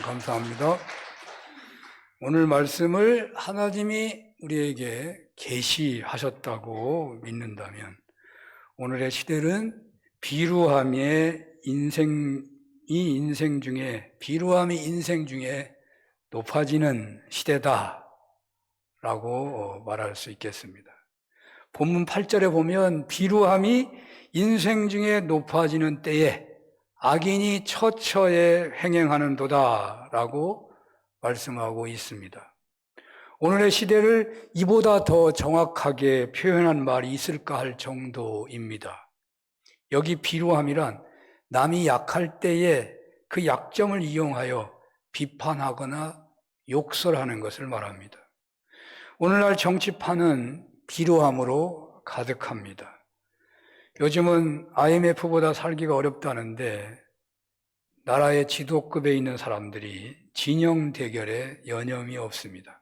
감사합니다. 오늘 말씀을 하나님이 우리에게 계시하셨다고 믿는다면 오늘의 시대는 비루함이 인생 중에 높아지는 시대다라고 말할 수 있겠습니다. 본문 8절에 보면 비루함이 인생 중에 높아지는 때에 악인이 처처에 횡행하는도다 라고 말씀하고 있습니다. 오늘의 시대를 이보다 더 정확하게 표현한 말이 있을까 할 정도입니다. 여기 비루함이란 남이 약할 때에 그 약점을 이용하여 비판하거나 욕설하는 것을 말합니다. 오늘날 정치판은 비루함으로 가득합니다. 요즘은 IMF보다 살기가 어렵다는데 나라의 지도급에 있는 사람들이 진영 대결에 여념이 없습니다.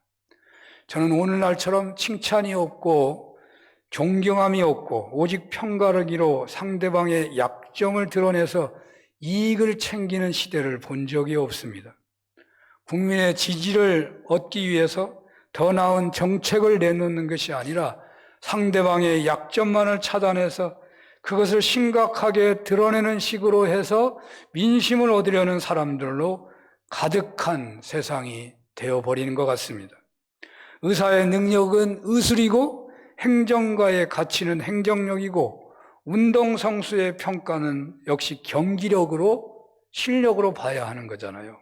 저는 오늘날처럼 칭찬이 없고 존경함이 없고 오직 편가르기로 상대방의 약점을 드러내서 이익을 챙기는 시대를 본 적이 없습니다. 국민의 지지를 얻기 위해서 더 나은 정책을 내놓는 것이 아니라 상대방의 약점만을 찾아내서 그것을 심각하게 드러내는 식으로 해서 민심을 얻으려는 사람들로 가득한 세상이 되어버리는 것 같습니다. 의사의 능력은 의술이고 행정가의 가치는 행정력이고 운동선수의 평가는 역시 경기력으로 실력으로 봐야 하는 거잖아요.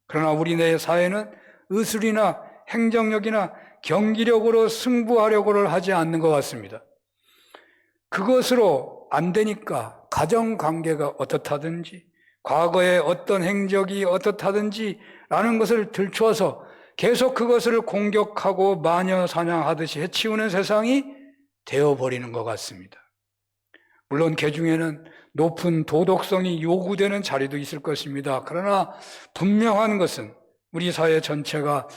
그러나 우리네 사회는 의술이나 행정력이나 경기력으로 승부하려고를 하지 않는 것 같습니다. 그것으로 안 되니까 가정관계가 어떻다든지 과거의 어떤 행적이 어떻다든지 라는 것을 들추어서 계속 그것을 공격하고 마녀사냥하듯이 해치우는 세상이 되어버리는 것 같습니다. 물론 그 중에는 높은 도덕성이 요구되는 자리도 있을 것입니다. 그러나 분명한 것은 우리 사회 전체가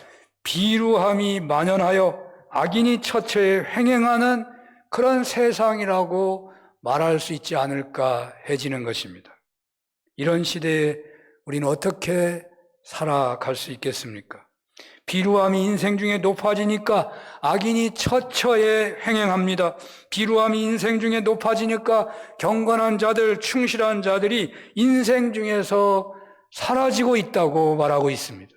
비루함이 만연하여 악인이 처처에 횡행하는 그런 세상이라고 말할 수 있지 않을까 해지는 것입니다. 이런 시대에 우리는 어떻게 살아갈 수 있겠습니까? 비루함이 인생 중에 높아지니까 악인이 처처에 횡행합니다. 비루함이 인생 중에 높아지니까 경건한 자들, 충실한 자들이 인생 중에서 사라지고 있다고 말하고 있습니다.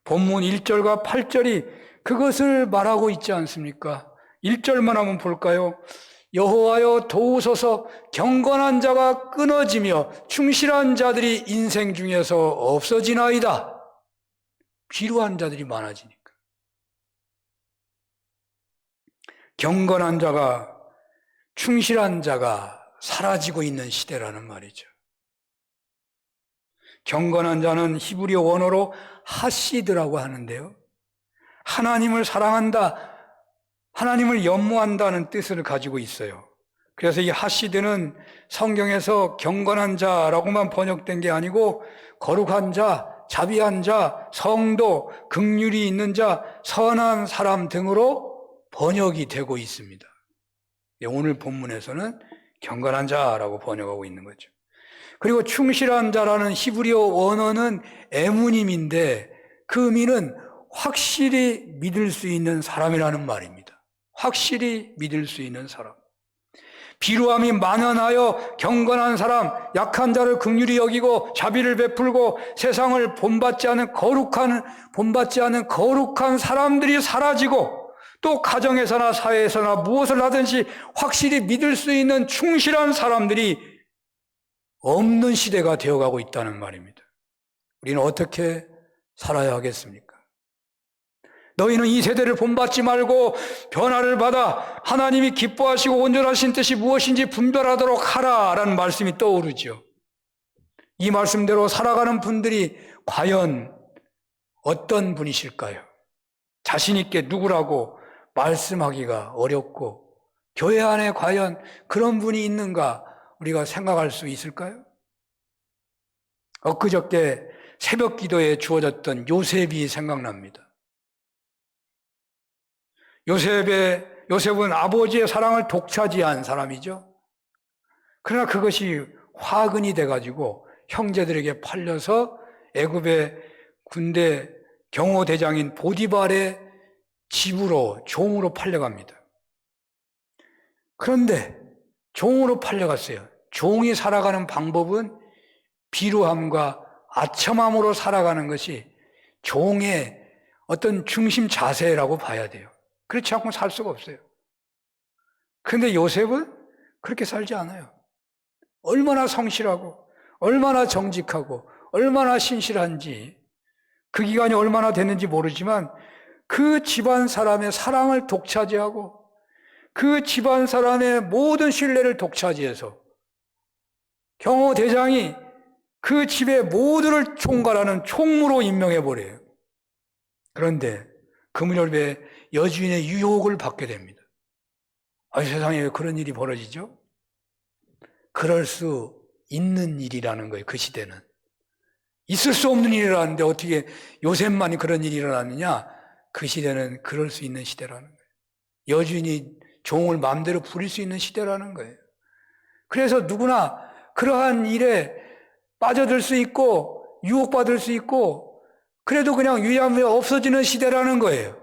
본문 1절과 8절이 그것을 말하고 있지 않습니까? 1절만 한번 볼까요? 여호와여 도우소서 경건한 자가 끊어지며 충실한 자들이 인생 중에서 없어지나이다. 비루한 자들이 많아지니까. 경건한 자가 충실한 자가 사라지고 있는 시대라는 말이죠. 경건한 자는 히브리어 원어로 하시드라고 하는데요. 하나님을 사랑한다, 하나님을 연모한다는 뜻을 가지고 있어요. 그래서 이 하시드는 성경에서 경건한 자라고만 번역된 게 아니고 거룩한 자, 자비한 자, 성도, 긍휼이 있는 자, 선한 사람 등으로 번역이 되고 있습니다. 오늘 본문에서는 경건한 자라고 번역하고 있는 거죠. 그리고 충실한 자라는 히브리어 원어는 에무님인데 그 의미는 확실히 믿을 수 있는 사람이라는 말입니다. 확실히 믿을 수 있는 사람. 비루함이 만연하여 경건한 사람, 약한 자를 긍휼히 여기고 자비를 베풀고 세상을 본받지 않은 거룩한 사람들이 사라지고 또 가정에서나 사회에서나 무엇을 하든지 확실히 믿을 수 있는 충실한 사람들이 없는 시대가 되어가고 있다는 말입니다. 우리는 어떻게 살아야 하겠습니까? 너희는 이 세대를 본받지 말고 변화를 받아 하나님이 기뻐하시고 온전하신 뜻이 무엇인지 분별하도록 하라라는 말씀이 떠오르죠. 이 말씀대로 살아가는 분들이 과연 어떤 분이실까요? 자신 있게 누구라고 말씀하기가 어렵고 교회 안에 과연 그런 분이 있는가 우리가 생각할 수 있을까요? 엊그저께 새벽 기도에 주어졌던 요셉이 생각납니다. 요셉은 아버지의 사랑을 독차지한 사람이죠. 그러나 그것이 화근이 돼가지고 형제들에게 팔려서 애굽의 군대 경호대장인 보디발의 집으로 종으로 팔려갑니다. 그런데 종으로 팔려갔어요. 종이 살아가는 방법은 비루함과 아첨함으로 살아가는 것이 종의 어떤 중심 자세라고 봐야 돼요. 그렇지 않고 살 수가 없어요. 그런데 요셉은 그렇게 살지 않아요. 얼마나 성실하고 얼마나 정직하고 얼마나 신실한지, 그 기간이 얼마나 됐는지 모르지만 그 집안 사람의 사랑을 독차지하고 그 집안 사람의 모든 신뢰를 독차지해서 경호대장이 그 집의 모두를 총괄하는 총무로 임명해버려요. 그런데 그 무렵에 여주인의 유혹을 받게 됩니다. 세상에 왜 그런 일이 벌어지죠? 그럴 수 있는 일이라는 거예요. 그 시대는. 있을 수 없는 일이라는데 어떻게 요셉만이 그런 일이 일어났느냐? 그 시대는 그럴 수 있는 시대라는 거예요. 여주인이 종을 마음대로 부릴 수 있는 시대라는 거예요. 그래서 누구나 그러한 일에 빠져들 수 있고 유혹받을 수 있고 그래도 그냥 유야무야 없어지는 시대라는 거예요.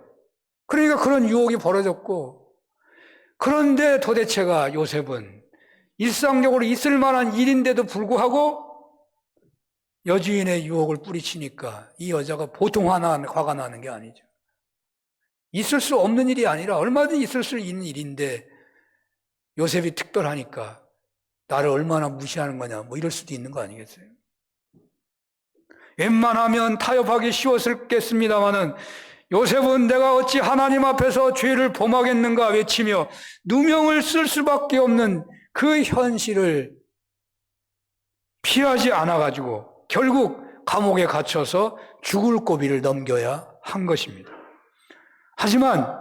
그러니까 그런 유혹이 벌어졌고, 그런데 도대체가 요셉은 일상적으로 있을 만한 일인데도 불구하고 여주인의 유혹을 뿌리치니까 이 여자가 보통 화가 나는 게 아니죠. 있을 수 없는 일이 아니라 얼마든지 있을 수 있는 일인데 요셉이 특별하니까 나를 얼마나 무시하는 거냐, 뭐 이럴 수도 있는 거 아니겠어요? 웬만하면 타협하기 쉬웠겠습니다마는 요셉은 내가 어찌 하나님 앞에서 죄를 범하겠는가 외치며 누명을 쓸 수밖에 없는 그 현실을 피하지 않아가지고 결국 감옥에 갇혀서 죽을 고비를 넘겨야 한 것입니다. 하지만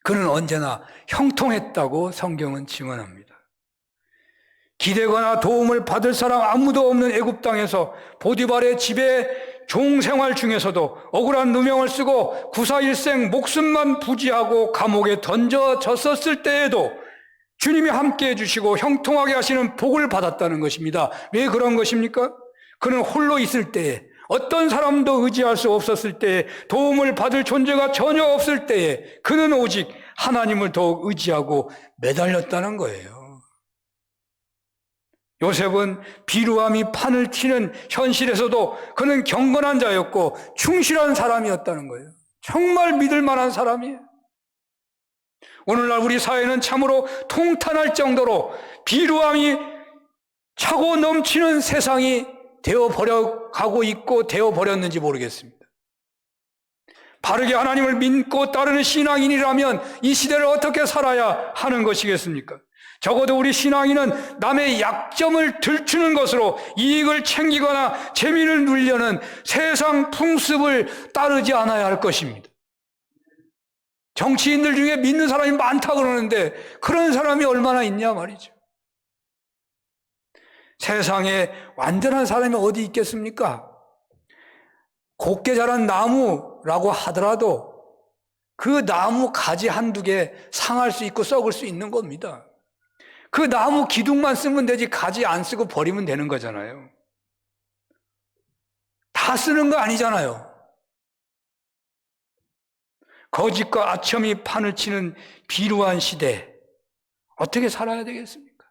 그는 언제나 형통했다고 성경은 증언합니다. 기대거나 도움을 받을 사람 아무도 없는 애굽 땅에서 보디발의 집에 종생활 중에서도 억울한 누명을 쓰고 구사일생 목숨만 부지하고 감옥에 던져졌었을 때에도 주님이 함께해 주시고 형통하게 하시는 복을 받았다는 것입니다. 왜 그런 것입니까? 그는 홀로 있을 때에, 어떤 사람도 의지할 수 없었을 때에, 도움을 받을 존재가 전혀 없을 때에 그는 오직 하나님을 더욱 의지하고 매달렸다는 거예요. 요셉은 비루함이 판을 치는 현실에서도 그는 경건한 자였고 충실한 사람이었다는 거예요. 정말 믿을 만한 사람이에요. 오늘날 우리 사회는 참으로 통탄할 정도로 비루함이 차고 넘치는 세상이 되어버려 가고 있고 되어버렸는지 모르겠습니다. 바르게 하나님을 믿고 따르는 신앙인이라면 이 시대를 어떻게 살아야 하는 것이겠습니까? 적어도 우리 신앙인은 남의 약점을 들추는 것으로 이익을 챙기거나 재미를 누리려는 세상 풍습을 따르지 않아야 할 것입니다. 정치인들 중에 믿는 사람이 많다 그러는데 그런 사람이 얼마나 있냐 말이죠. 세상에 완전한 사람이 어디 있겠습니까? 곱게 자란 나무라고 하더라도 그 나무 가지 한두 개 상할 수 있고 썩을 수 있는 겁니다. 그 나무 기둥만 쓰면 되지 가지 안 쓰고 버리면 되는 거잖아요. 다 쓰는 거 아니잖아요. 거짓과 아첨이 판을 치는 비루한 시대, 어떻게 살아야 되겠습니까?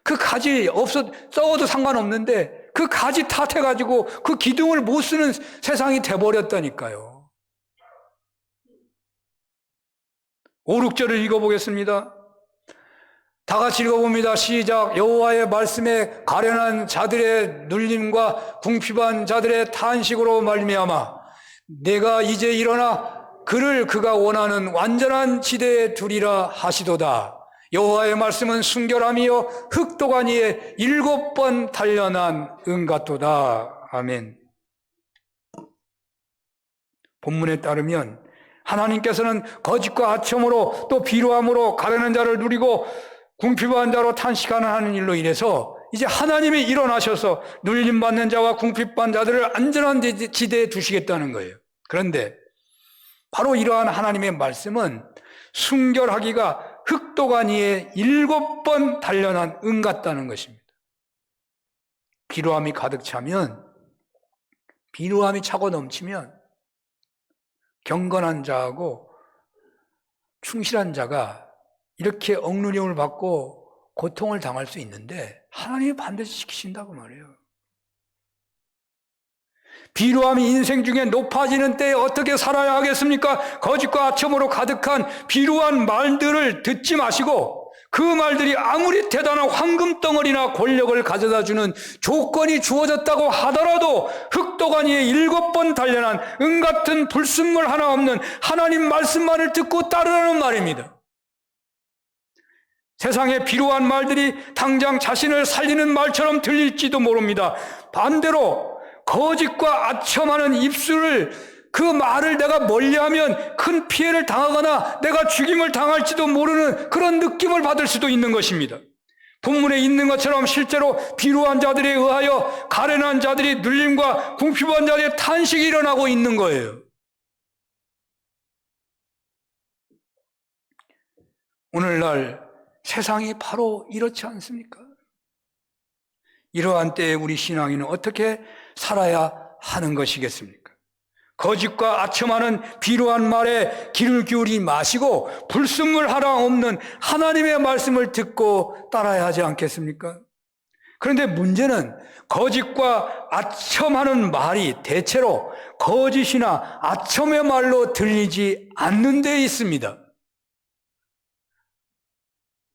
그 가지 썩어도 상관없는데 그 가지 탓해가지고 그 기둥을 못 쓰는 세상이 돼버렸다니까요. 5, 6절을 읽어보겠습니다. 다 같이 읽어봅니다. 시작. 여호와의 말씀에 가련한 자들의 눌림과 궁핍한 자들의 탄식으로 말미암아 내가 이제 일어나 그를 그가 원하는 완전한 지대에 두리라 하시도다. 여호와의 말씀은 순결함이요 흑도가니에 7번 단련한 은 같도다. 아멘. 본문에 따르면 하나님께서는 거짓과 아첨으로 또 비루함으로 가련한 자를 누리고 궁핍한 자로 탄식하는 일로 인해서 이제 하나님이 일어나셔서 눌림받는 자와 궁핍받는 자들을 안전한 지대에 두시겠다는 거예요. 그런데 바로 이러한 하나님의 말씀은 순결하기가 흑도가니에 7번 단련한 은 같다는 것입니다. 비루함이 가득 차면 비누함이 차고 넘치면 경건한 자하고 충실한 자가 이렇게 억누림을 받고 고통을 당할 수 있는데 하나님이 반드시 지키신다고 말해요. 비루함이 인생 중에 높아지는 때에 어떻게 살아야 하겠습니까? 거짓과 아첨으로 가득한 비루한 말들을 듣지 마시고 그 말들이 아무리 대단한 황금덩어리나 권력을 가져다주는 조건이 주어졌다고 하더라도 흑도간 위에 7번 단련한 은같은 불순물 하나 없는 하나님 말씀만을 듣고 따르라는 말입니다. 세상의 비루한 말들이 당장 자신을 살리는 말처럼 들릴지도 모릅니다. 반대로 거짓과 아첨하는 입술을 그 말을 내가 멀리하면 큰 피해를 당하거나 내가 죽임을 당할지도 모르는 그런 느낌을 받을 수도 있는 것입니다. 본문에 있는 것처럼 실제로 비루한 자들에 의하여 가련한 자들이 눌림과 궁핍한 자들의 탄식이 일어나고 있는 거예요. 오늘날 세상이 바로 이렇지 않습니까? 이러한 때에 우리 신앙인은 어떻게 살아야 하는 것이겠습니까? 거짓과 아첨하는 비루한 말에 귀를 기울이지 마시고 불순물 하나 없는 하나님의 말씀을 듣고 따라야 하지 않겠습니까? 그런데 문제는 거짓과 아첨하는 말이 대체로 거짓이나 아첨의 말로 들리지 않는 데 있습니다.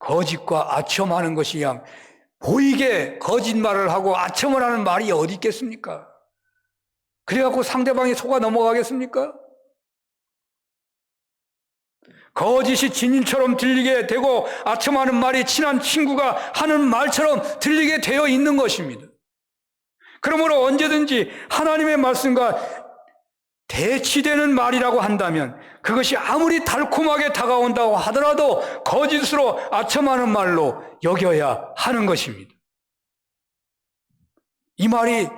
거짓과 아첨하는 것이 그냥 보이게 거짓말을 하고 아첨을 하는 말이 어디 있겠습니까? 그래갖고 상대방이 속아 넘어가겠습니까? 거짓이 진인처럼 들리게 되고 아첨하는 말이 친한 친구가 하는 말처럼 들리게 되어 있는 것입니다. 그러므로 언제든지 하나님의 말씀과 대치되는 말이라고 한다면 그것이 아무리 달콤하게 다가온다고 하더라도 거짓으로 아첨하는 말로 여겨야 하는 것입니다. 이 말이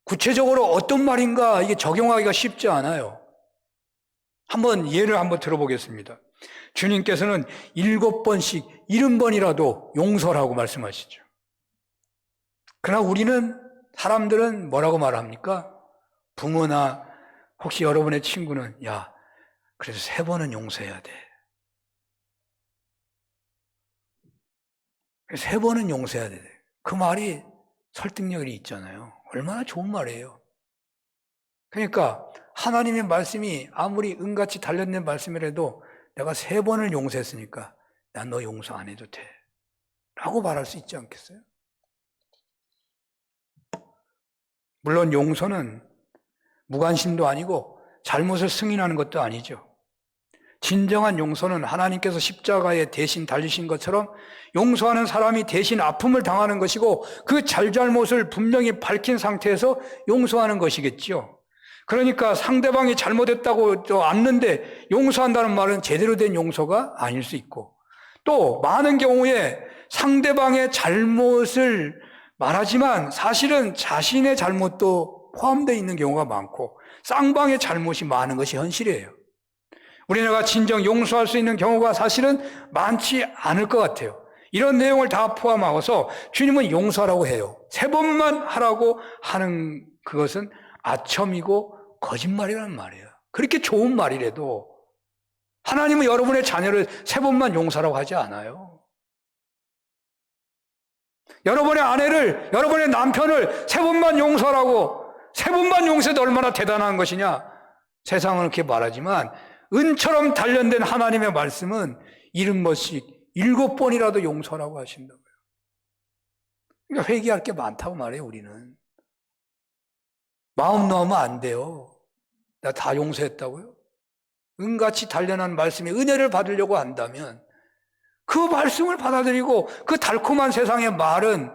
구체적으로 어떤 말인가 이게 적용하기가 쉽지 않아요. 예를 한번 들어보겠습니다. 주님께서는 7번씩 70번이라도 용서라고 말씀하시죠. 그러나 사람들은 뭐라고 말합니까? 부모나 혹시 여러분의 친구는 야, 그래서 3번은 용서해야 돼. 3번은 용서해야 돼. 그 말이 설득력이 있잖아요. 얼마나 좋은 말이에요. 그러니까 하나님의 말씀이 아무리 은같이 단련된 말씀이라도 내가 3번을 용서했으니까 난 너 용서 안 해도 돼 라고 말할 수 있지 않겠어요? 물론 용서는 무관심도 아니고 잘못을 승인하는 것도 아니죠. 진정한 용서는 하나님께서 십자가에 대신 달리신 것처럼 용서하는 사람이 대신 아픔을 당하는 것이고 그 잘잘못을 분명히 밝힌 상태에서 용서하는 것이겠죠. 그러니까 상대방이 잘못했다고 안는데 용서한다는 말은 제대로 된 용서가 아닐 수 있고 또 많은 경우에 상대방의 잘못을 말하지만 사실은 자신의 잘못도 포함되어 있는 경우가 많고 쌍방의 잘못이 많은 것이 현실이에요. 우리나라가 진정 용서할 수 있는 경우가 사실은 많지 않을 것 같아요. 이런 내용을 다 포함하고서 주님은 용서하라고 해요. 3번만 하라고 하는 그것은 아첨이고 거짓말이라는 말이에요. 그렇게 좋은 말이라도 하나님은 여러분의 자녀를 3번만 용서하라고 하지 않아요. 여러분의 아내를, 여러분의 남편을 3번만 용서하라고 3번만 용서해도 얼마나 대단한 것이냐. 세상은 그렇게 말하지만 은처럼 단련된 하나님의 말씀은 70번씩 7번이라도 용서라고 하신다고요. 그러니까 회개할 게 많다고 말해요. 우리는 마음 놓으면 안 돼요. 나 다 용서했다고요? 은같이 단련한 말씀에 은혜를 받으려고 한다면 그 말씀을 받아들이고 그 달콤한 세상의 말은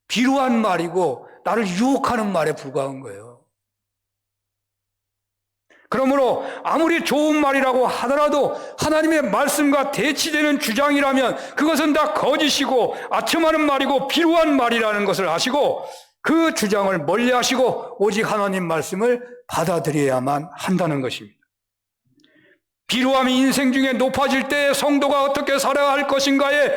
비루한 말이고 나를 유혹하는 말에 불과한 거예요. 그러므로 아무리 좋은 말이라고 하더라도 하나님의 말씀과 대치되는 주장이라면 그것은 다 거짓이고 아첨하는 말이고 비루한 말이라는 것을 아시고 그 주장을 멀리하시고 오직 하나님 말씀을 받아들여야만 한다는 것입니다. 비루함이 인생 중에 높아질 때 성도가 어떻게 살아야 할 것인가에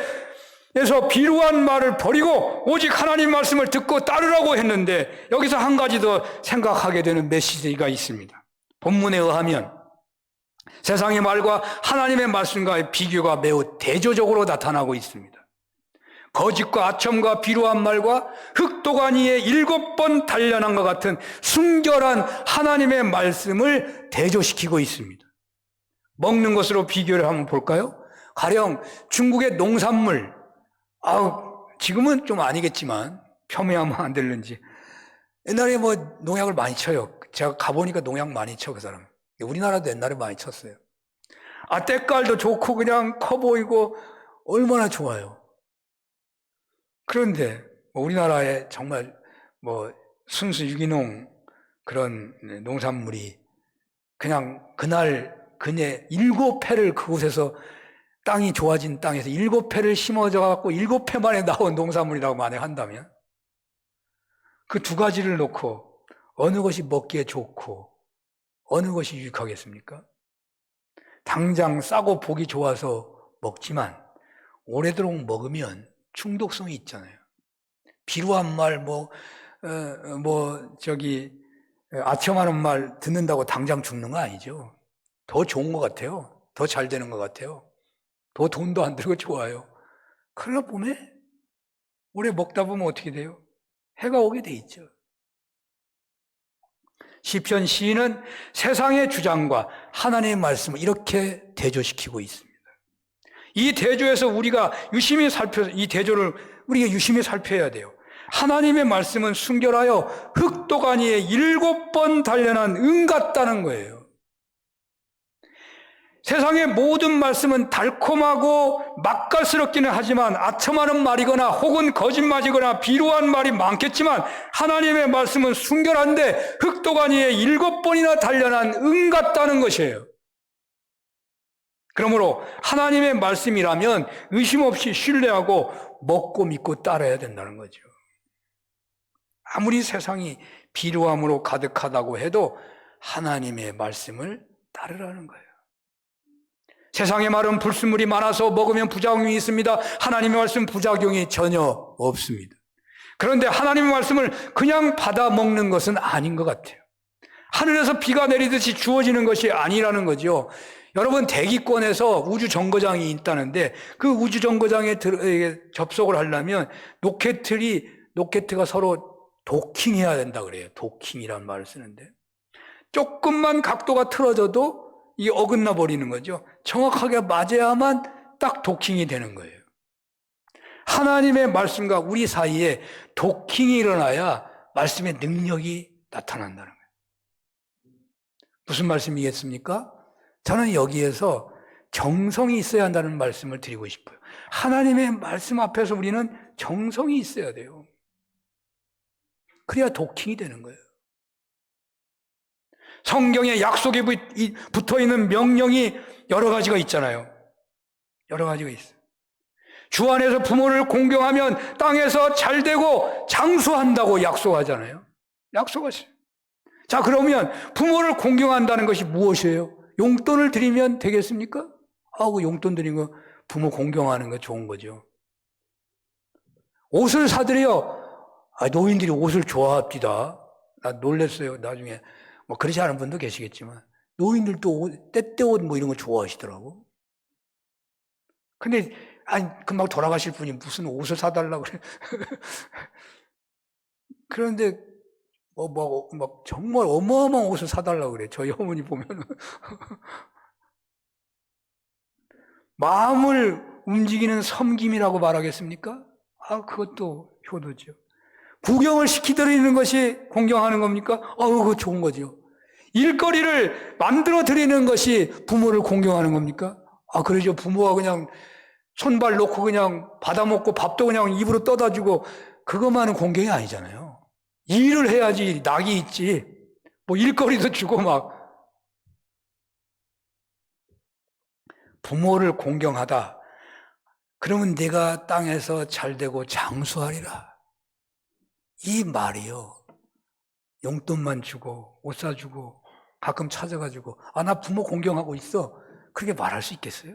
에서 비루한 말을 버리고 오직 하나님 말씀을 듣고 따르라고 했는데, 여기서 한 가지 더 생각하게 되는 메시지가 있습니다. 본문에 의하면 세상의 말과 하나님의 말씀과의 비교가 매우 대조적으로 나타나고 있습니다. 거짓과 아첨과 비루한 말과 흑도가니에 7번 단련한 것 같은 순결한 하나님의 말씀을 대조시키고 있습니다. 먹는 것으로 비교를 한번 볼까요? 가령 중국의 농산물, 지금은 좀 아니겠지만 폄훼하면 안 되는지, 옛날에 뭐 농약을 많이 쳐요. 제가 가보니까 농약 많이 쳐, 그 사람. 우리나라도 옛날에 많이 쳤어요. 때깔도 좋고 그냥 커 보이고 얼마나 좋아요. 그런데 우리나라에 정말 순수 유기농 그런 농산물이 그냥 그날 그네 7폐를 그곳에서, 땅이 좋아진 땅에서 7폐를 심어져 갖고 7폐 만에 나온 농산물이라고 만약한다면, 그 두 가지를 놓고 어느 것이 먹기에 좋고 어느 것이 유익하겠습니까? 당장 싸고 보기 좋아서 먹지만 오래도록 먹으면 중독성이 있잖아요. 비루한 말, 아첨하는 말 듣는다고 당장 죽는 거 아니죠. 더 좋은 것 같아요. 더 잘 되는 것 같아요. 더 돈도 안 들고 좋아요. 그러나 보면 오래 먹다 보면 어떻게 돼요? 해가 오게 돼 있죠. 시편 시인은 세상의 주장과 하나님의 말씀을 이렇게 대조시키고 있습니다. 이 대조에서 우리가 유심히 살펴서 이 대조를 우리가 유심히 살펴야 돼요. 하나님의 말씀은 순결하여 흑도가니에 7번 단련한 은 같다는 거예요. 세상의 모든 말씀은 달콤하고 맛깔스럽기는 하지만 아첨하는 말이거나 혹은 거짓말이거나 비루한 말이 많겠지만, 하나님의 말씀은 순결한데 흑도가니에 7번이나 단련한 은 같다는 것이에요. 그러므로 하나님의 말씀이라면 의심 없이 신뢰하고 먹고 믿고 따라야 된다는 거죠. 아무리 세상이 비루함으로 가득하다고 해도 하나님의 말씀을 따르라는 거예요. 세상의 말은 불순물이 많아서 먹으면 부작용이 있습니다. 하나님의 말씀은 부작용이 전혀 없습니다. 그런데 하나님의 말씀을 그냥 받아 먹는 것은 아닌 것 같아요. 하늘에서 비가 내리듯이 주어지는 것이 아니라는 거죠. 여러분, 대기권에서 우주정거장이 있다는데 그 우주정거장에 접속을 하려면 로켓가 서로 도킹해야 된다 그래요. 도킹이라는 말을 쓰는데, 조금만 각도가 틀어져도 이 어긋나 버리는 거죠. 정확하게 맞아야만 딱 도킹이 되는 거예요. 하나님의 말씀과 우리 사이에 도킹이 일어나야 말씀의 능력이 나타난다는 거예요. 무슨 말씀이겠습니까? 저는 여기에서 정성이 있어야 한다는 말씀을 드리고 싶어요. 하나님의 말씀 앞에서 우리는 정성이 있어야 돼요. 그래야 도킹이 되는 거예요. 성경에 약속이 붙어있는 명령이 여러 가지가 있잖아요. 여러 가지가 있어요. 주 안에서 부모를 공경하면 땅에서 잘되고 장수한다고 약속하잖아요. 약속하세요. 자, 그러면 부모를 공경한다는 것이 무엇이에요? 용돈을 드리면 되겠습니까? 그 용돈 드린 거 부모 공경하는 거 좋은 거죠. 옷을 사드려요. 노인들이 옷을 좋아합니다. 나 놀랐어요. 나중에 그렇지 않은 분도 계시겠지만 노인들도 때때옷 이런 거 좋아하시더라고. 근데 금방 돌아가실 분이 무슨 옷을 사달라고 그래. 그런데 정말 어마어마한 옷을 사달라고 그래. 저희 어머니 보면은. 마음을 움직이는 섬김이라고 말하겠습니까? 그것도 효도죠. 구경을 시키드리는 것이 공경하는 겁니까? 그거 좋은 거죠. 일거리를 만들어 드리는 것이 부모를 공경하는 겁니까? 그러죠. 부모가 그냥 손발 놓고 그냥 받아먹고 밥도 그냥 입으로 떠다 주고 그것만은 공경이 아니잖아요. 일을 해야지 낙이 있지. 일거리도 주고 부모를 공경하다. 그러면 내가 땅에서 잘되고 장수하리라. 이 말이요. 용돈만 주고 옷 사주고 가끔 찾아가지고 나 부모 공경하고 있어. 그렇게 말할 수 있겠어요?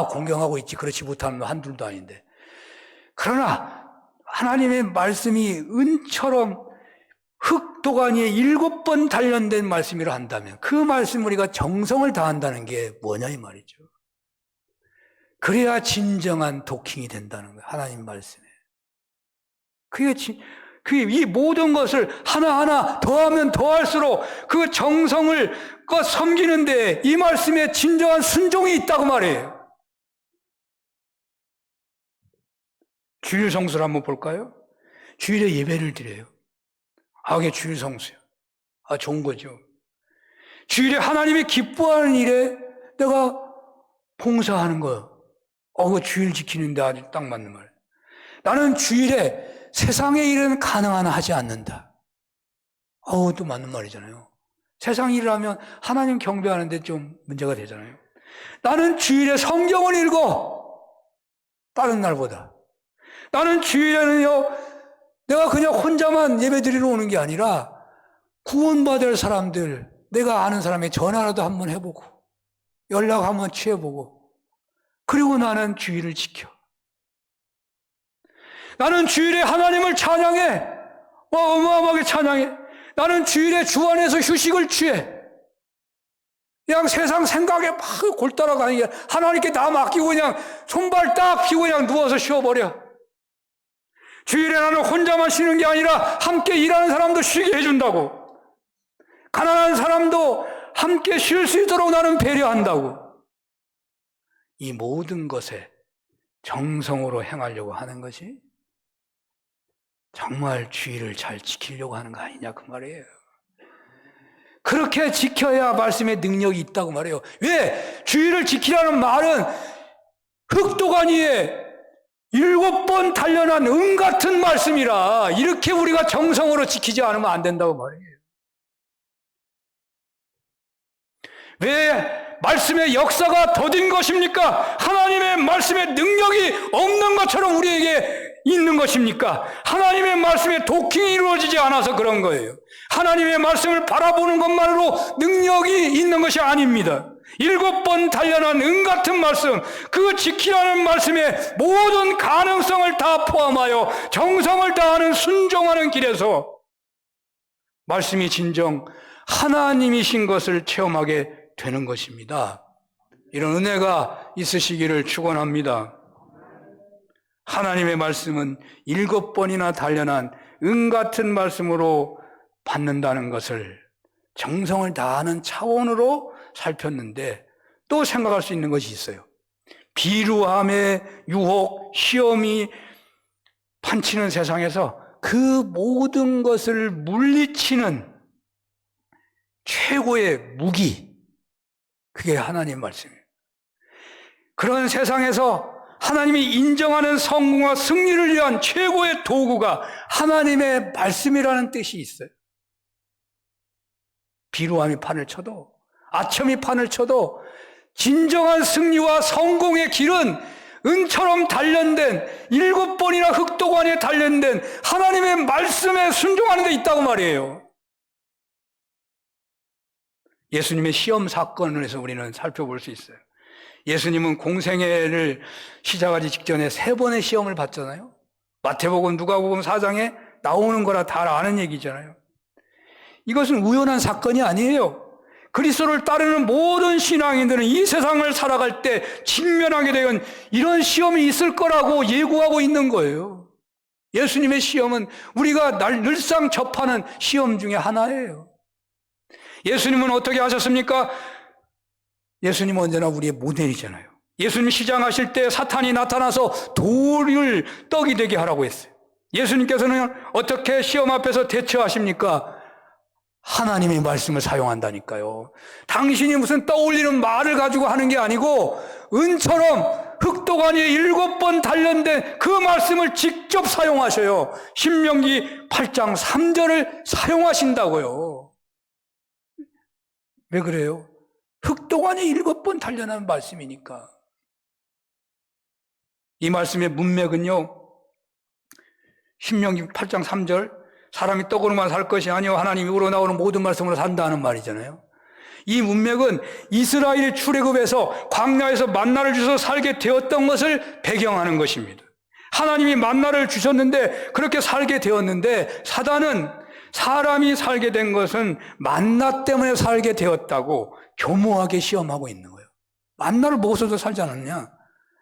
공경하고 있지. 그렇지 못하면 한둘도 아닌데. 그러나 하나님의 말씀이 은처럼 흙도가니에 7번 단련된 말씀이라 한다면 그 말씀 우리가 정성을 다한다는 게 뭐냐 이 말이죠. 그래야 진정한 도킹이 된다는 거예요. 하나님 말씀에. 그게 이 모든 것을 하나하나 더하면 더할수록 그 정성을 섬기는데 이 말씀에 진정한 순종이 있다고 말이에요. 주일 성수를 한번 볼까요? 주일에 예배를 드려요. 그게 주일 성수요. 좋은 거죠. 주일에 하나님이 기뻐하는 일에 내가 봉사하는 거예요. 그 주일 지키는데 아주 딱 맞는 말. 나는 주일에 세상의 일은 가능하나 하지 않는다. 또 맞는 말이잖아요. 세상 일을 하면 하나님 경배하는데 좀 문제가 되잖아요. 나는 주일에 성경을 읽어. 다른 날보다. 나는 주일에는요, 내가 그냥 혼자만 예배 드리러 오는 게 아니라 구원받을 사람들, 내가 아는 사람의 전화라도 한번 해보고 연락 한번 취해보고 그리고 나는 주일을 지켜. 나는 주일에 하나님을 찬양해. 어마어마하게 찬양해. 나는 주일에 주 안에서 휴식을 취해. 그냥 세상 생각에 막 골따라가는 게 하나님께 다 맡기고 그냥 손발 딱 펴고 그냥 누워서 쉬어버려. 주일에 나는 혼자만 쉬는 게 아니라 함께 일하는 사람도 쉬게 해준다고. 가난한 사람도 함께 쉴 수 있도록 나는 배려한다고. 이 모든 것에 정성으로 행하려고 하는 것이 정말 주일을 잘 지키려고 하는 거 아니냐 그 말이에요. 그렇게 지켜야 말씀의 능력이 있다고 말해요. 왜? 주일을 지키라는 말은 흙도가니에 7번 단련한 은 같은 말씀이라 이렇게 우리가 정성으로 지키지 않으면 안 된다고 말이에요. 왜 말씀의 역사가 더딘 것입니까? 하나님의 말씀의 능력이 없는 것처럼 우리에게 있는 것입니까? 하나님의 말씀에 도킹이 이루어지지 않아서 그런 거예요. 하나님의 말씀을 바라보는 것만으로 능력이 있는 것이 아닙니다. 7번 단련한 은 같은 말씀, 그 지키라는 말씀의 모든 가능성을 다 포함하여 정성을 다하는 순종하는 길에서 말씀이 진정 하나님이신 것을 체험하게 되는 것입니다. 이런 은혜가 있으시기를 축원합니다. 하나님의 말씀은 7번이나 단련한 은 같은 말씀으로 받는다는 것을 정성을 다하는 차원으로 살폈는데 또 생각할 수 있는 것이 있어요. 비루함의 유혹, 시험이 판치는 세상에서 그 모든 것을 물리치는 최고의 무기, 그게 하나님의 말씀이에요. 그런 세상에서 하나님이 인정하는 성공과 승리를 위한 최고의 도구가 하나님의 말씀이라는 뜻이 있어요. 비루함이 판을 쳐도, 아첨이 판을 쳐도 진정한 승리와 성공의 길은 은처럼 단련된 7번이나 흙도관에 단련된 하나님의 말씀에 순종하는 데 있다고 말이에요. 예수님의 시험 사건을 해서 우리는 살펴볼 수 있어요. 예수님은 공생애를 시작하기 직전에 3번의 시험을 받잖아요. 마태복음, 누가복음 4장에 나오는 거라 다 아는 얘기잖아요. 이것은 우연한 사건이 아니에요. 그리스도를 따르는 모든 신앙인들은 이 세상을 살아갈 때 직면하게 되는 이런 시험이 있을 거라고 예고하고 있는 거예요. 예수님의 시험은 우리가 늘상 접하는 시험 중에 하나예요. 예수님은 어떻게 하셨습니까? 예수님은 언제나 우리의 모델이잖아요. 예수님 시장하실 때 사탄이 나타나서 돌을 떡이 되게 하라고 했어요. 예수님께서는 어떻게 시험 앞에서 대처하십니까? 하나님의 말씀을 사용한다니까요. 당신이 무슨 떠올리는 말을 가지고 하는 게 아니고 은처럼 흙도가니에 7번 단련된 그 말씀을 직접 사용하셔요. 신명기 8장 3절을 사용하신다고요. 왜 그래요? 흙도가니에 7번 단련한 말씀이니까. 이 말씀의 문맥은요, 신명기 8장 3절, 사람이 떡으로만 살 것이 아니요 하나님이 우러나오는 모든 말씀으로 산다는 말이잖아요. 이 문맥은 이스라엘이 출애굽에서 광야에서 만나를 주셔서 살게 되었던 것을 배경하는 것입니다. 하나님이 만나를 주셨는데 그렇게 살게 되었는데, 사단은 사람이 살게 된 것은 만나 때문에 살게 되었다고 교모하게 시험하고 있는 거예요. 만나를 먹어서도 살지 않았냐?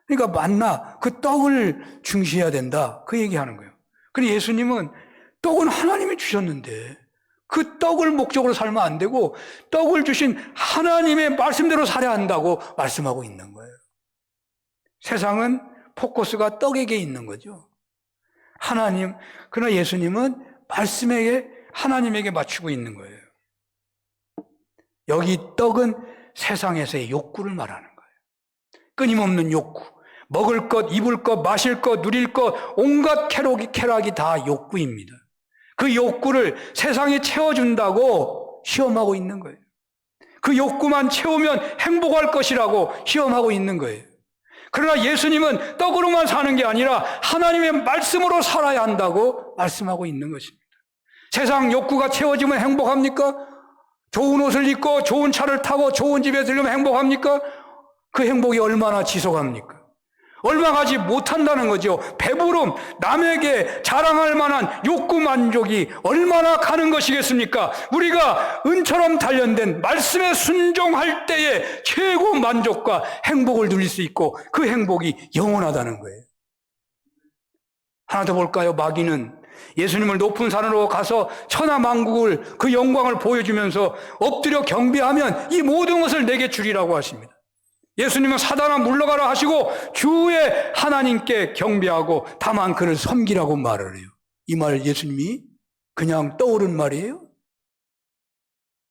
그러니까 만나, 그 떡을 중시해야 된다, 그 얘기하는 거예요. 그런데 예수님은 떡은 하나님이 주셨는데 그 떡을 목적으로 살면 안 되고 떡을 주신 하나님의 말씀대로 살아야 한다고 말씀하고 있는 거예요. 세상은 포커스가 떡에게 있는 거죠. 하나님, 그러나 예수님은 말씀에게, 하나님에게 맞추고 있는 거예요. 여기 떡은 세상에서의 욕구를 말하는 거예요. 끊임없는 욕구. 먹을 것, 입을 것, 마실 것, 누릴 것, 온갖 쾌락이 다 욕구입니다. 그 욕구를 세상이 채워준다고 시험하고 있는 거예요. 그 욕구만 채우면 행복할 것이라고 시험하고 있는 거예요. 그러나 예수님은 떡으로만 사는 게 아니라 하나님의 말씀으로 살아야 한다고 말씀하고 있는 것입니다. 세상 욕구가 채워지면 행복합니까? 좋은 옷을 입고 좋은 차를 타고 좋은 집에 들으면 행복합니까? 그 행복이 얼마나 지속합니까? 얼마 가지 못한다는 거죠. 배부름, 남에게 자랑할 만한 욕구 만족이 얼마나 가는 것이겠습니까? 우리가 은처럼 단련된 말씀에 순종할 때에 최고 만족과 행복을 누릴 수 있고 그 행복이 영원하다는 거예요. 하나 더 볼까요? 마귀는 예수님을 높은 산으로 가서 천하만국을, 그 영광을 보여주면서 엎드려 경배하면 이 모든 것을 내게 주리라고 하십니다. 예수님은 사단아 물러가라 하시고 주의 하나님께 경배하고 다만 그를 섬기라고 말을 해요. 이 말 예수님이 그냥 떠오른 말이에요?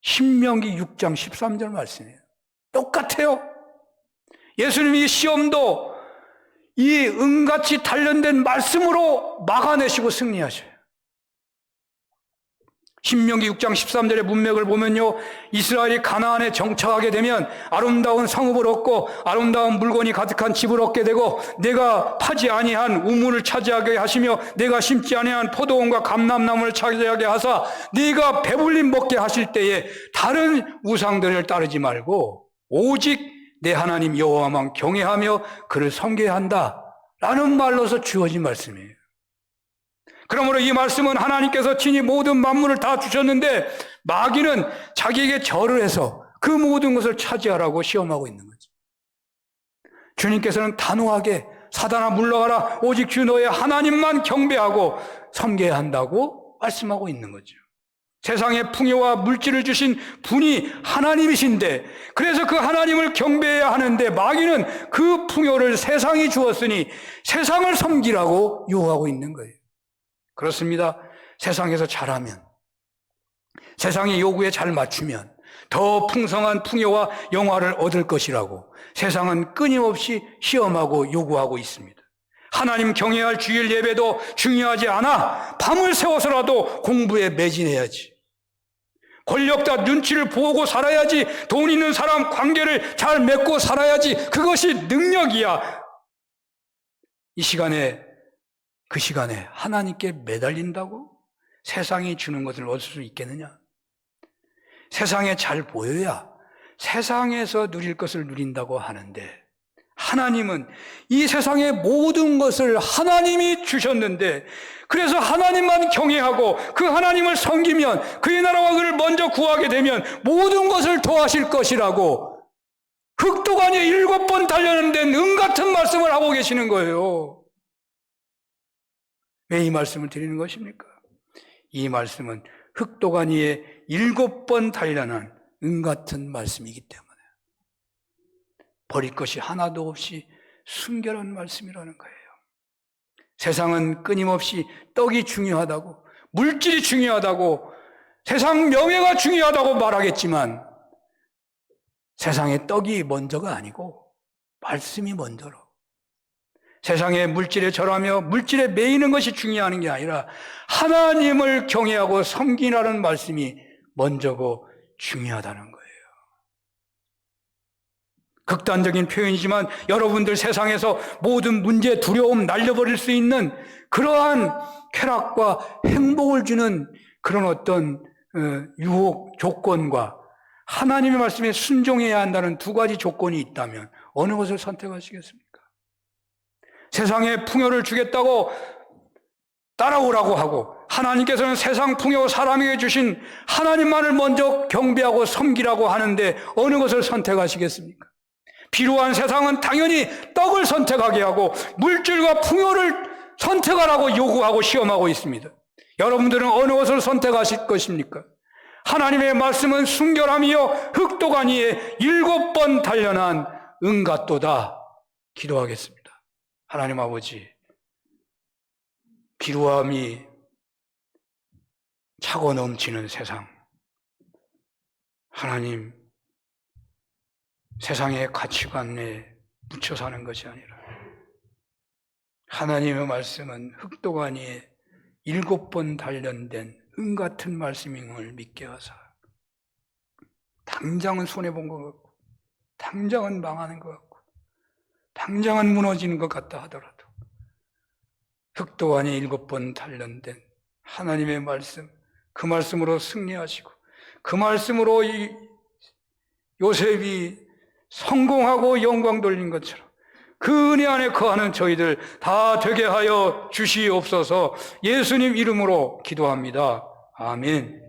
신명기 6장 13절 말씀이에요. 똑같아요. 예수님이 시험도 이 은같이 단련된 말씀으로 막아내시고 승리하셔요. 신명기 6장 13절의 문맥을 보면요, 이스라엘이 가나안에 정착하게 되면 아름다운 성읍을 얻고 아름다운 물건이 가득한 집을 얻게 되고, 내가 파지 아니한 우물을 차지하게 하시며 내가 심지 아니한 포도원과 감람나무를 차지하게 하사 네가 배불림 먹게 하실 때에 다른 우상들을 따르지 말고 오직 내 하나님 여호와만 경외하며 그를 섬겨야 한다 라는 말로서 주어진 말씀이에요. 그러므로 이 말씀은 하나님께서 친히 모든 만물을 다 주셨는데 마귀는 자기에게 절을 해서 그 모든 것을 차지하라고 시험하고 있는 거죠. 주님께서는 단호하게 사단아 물러가라, 오직 주 너의 하나님만 경배하고 섬겨야 한다고 말씀하고 있는 거죠. 세상에 풍요와 물질을 주신 분이 하나님이신데, 그래서 그 하나님을 경배해야 하는데 마귀는 그 풍요를 세상이 주었으니 세상을 섬기라고 요구하고 있는 거예요. 그렇습니다. 세상에서 잘하면, 세상의 요구에 잘 맞추면 더 풍성한 풍요와 영화를 얻을 것이라고 세상은 끊임없이 시험하고 요구하고 있습니다. 하나님 경외할 주일 예배도 중요하지 않아. 밤을 새워서라도 공부에 매진해야지. 권력자 눈치를 보고 살아야지. 돈 있는 사람 관계를 잘 맺고 살아야지. 그것이 능력이야. 이 시간에, 그 시간에 하나님께 매달린다고 세상이 주는 것을 얻을 수 있겠느냐? 세상에 잘 보여야 세상에서 누릴 것을 누린다고 하는데, 하나님은 이 세상의 모든 것을 하나님이 주셨는데, 그래서 하나님만 경외하고 그 하나님을 섬기면, 그의 나라와 그를 먼저 구하게 되면 모든 것을 더하실 것이라고 흑도간이 7번 단련된 은같은 말씀을 하고 계시는 거예요. 왜 이 말씀을 드리는 것입니까? 이 말씀은 흑도가니에 7번 단련한 은같은 말씀이기 때문에 버릴 것이 하나도 없이 순결한 말씀이라는 거예요. 세상은 끊임없이 떡이 중요하다고, 물질이 중요하다고, 세상 명예가 중요하다고 말하겠지만 세상의 떡이 먼저가 아니고 말씀이 먼저로, 세상의 물질에 절하며 물질에 매이는 것이 중요한 게 아니라 하나님을 경외하고 섬기라는 말씀이 먼저고 중요하다는 거예요. 극단적인 표현이지만 여러분들 세상에서 모든 문제, 두려움 날려버릴 수 있는 그러한 쾌락과 행복을 주는 그런 어떤 유혹 조건과 하나님의 말씀에 순종해야 한다는 두 가지 조건이 있다면 어느 것을 선택하시겠습니까? 세상에 풍요를 주겠다고 따라오라고 하고, 하나님께서는 세상 풍요 사람에게 주신 하나님만을 먼저 경배하고 섬기라고 하는데 어느 것을 선택하시겠습니까? 필요한 세상은 당연히 떡을 선택하게 하고 물질과 풍요를 선택하라고 요구하고 시험하고 있습니다. 여러분들은 어느 것을 선택하실 것입니까? 하나님의 말씀은 순결함이요 흙도가니에 7번 단련한 은같도다. 기도하겠습니다. 하나님 아버지, 비루함이 차고 넘치는 세상, 하나님, 세상의 가치관에 묻혀 사는 것이 아니라 하나님의 말씀은 흙도가니에 7번 단련된 은같은 말씀임을 믿게 하사, 당장은 손해본 것 같고 당장은 망하는 것 같고 당장은 무너지는 것 같다 하더라도 흙도가니에 7번 단련된 하나님의 말씀, 그 말씀으로 승리하시고 그 말씀으로 이 요셉이 성공하고 영광 돌린 것처럼 그 은혜 안에 거하는 저희들 다 되게 하여 주시옵소서. 예수님 이름으로 기도합니다. 아멘.